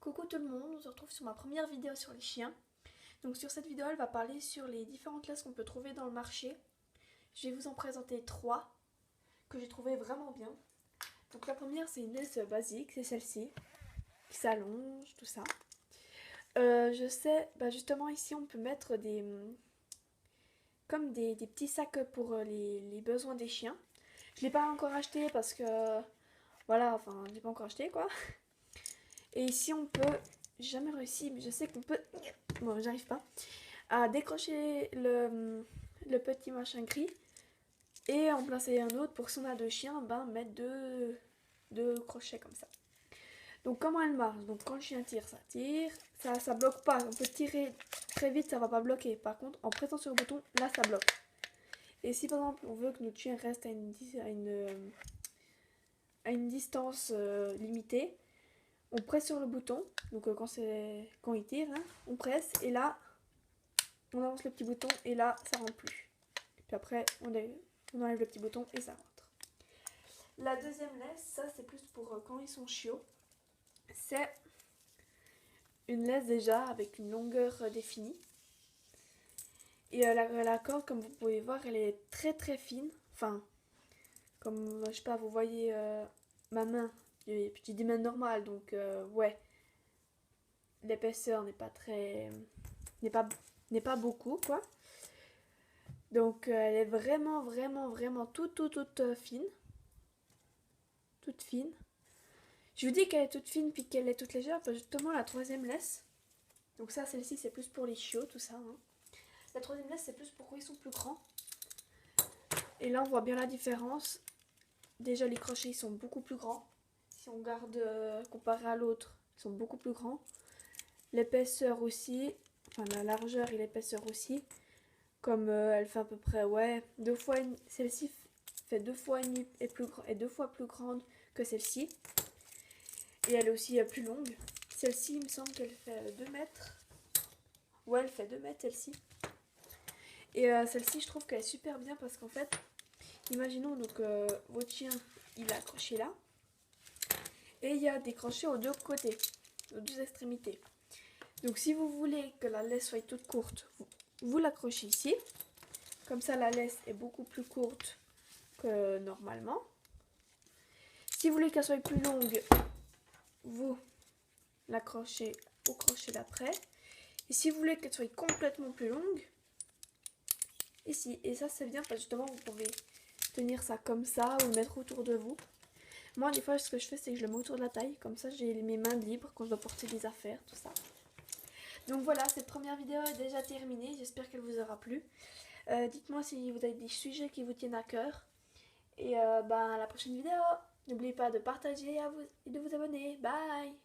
Coucou tout le monde, on se retrouve sur ma première vidéo sur les chiens. Donc sur cette vidéo, elle va parler sur les différentes laisses qu'on peut trouver dans le marché. Je vais vous en présenter trois que j'ai trouvé vraiment bien. Donc la première, c'est une laisse basique, c'est celle-ci, qui s'allonge, tout ça. Je sais, justement ici on peut mettre comme des petits sacs pour les besoins des chiens. Je l'ai pas encore acheté parce que, voilà, enfin je l'ai pas encore acheté quoi. Et ici on peut, j'ai jamais réussi, mais je sais qu'on peut, bon j'arrive pas, à décrocher le petit machin gris et en placer un autre pour si on a deux chiens, mettre deux crochets comme ça. Donc comment elle marche? Donc quand le chien tire, ça bloque pas. On peut tirer très vite, ça va pas bloquer. Par contre, en pressant sur le bouton, là ça bloque. Et si par exemple on veut que notre chien reste à une distance limitée, on presse sur le bouton. Donc quand il tire, hein, on presse et là on avance le petit bouton et là ça rentre plus. Puis après on enlève le petit bouton et ça rentre. La deuxième laisse, ça c'est plus pour quand ils sont chiots. C'est une laisse déjà avec une longueur définie. Et la corde, comme vous pouvez voir, elle est très très fine. Enfin, comme je sais pas, vous voyez ma main, j'ai des mains normales, donc ouais, l'épaisseur n'est pas beaucoup quoi. Donc elle est vraiment toute fine, toute fine. Je vous dis qu'elle est toute fine puis qu'elle est toute légère, parce que justement la troisième laisse. Donc ça, celle-ci c'est plus pour les chiots, tout ça. Hein. La troisième laisse c'est plus pour quand ils sont plus grands. Et là on voit bien la différence. Déjà les crochets ils sont beaucoup plus grands. Si on garde comparé à l'autre, ils sont beaucoup plus grands. L'épaisseur aussi, enfin la largeur et l'épaisseur aussi. Comme elle fait à peu près, ouais, celle-ci fait 2 fois et demi et 2 fois plus grande que celle-ci. Et elle est aussi plus longue. Celle-ci, il me semble qu'elle fait 2 mètres. Ouais, elle fait 2 mètres celle-ci. Et celle-ci, je trouve qu'elle est super bien parce qu'en fait, imaginons donc votre chien, il est accroché là. Et il y a des crochets aux deux côtés, aux deux extrémités. Donc si vous voulez que la laisse soit toute courte, vous l'accrochez ici. Comme ça, la laisse est beaucoup plus courte que normalement. Si vous voulez qu'elle soit plus longue, vous l'accrochez au crochet d'après. Et si vous voulez qu'elle soit complètement plus longue, ici. Et ça, c'est bien parce que justement, vous pouvez tenir ça comme ça ou le mettre autour de vous. Moi, des fois, ce que je fais, c'est que je le mets autour de la taille. Comme ça, j'ai mes mains libres quand je dois porter des affaires, tout ça. Donc voilà, cette première vidéo est déjà terminée. J'espère qu'elle vous aura plu. Dites-moi si vous avez des sujets qui vous tiennent à cœur. Et à la prochaine vidéo. N'oubliez pas de partager et de vous abonner. Bye!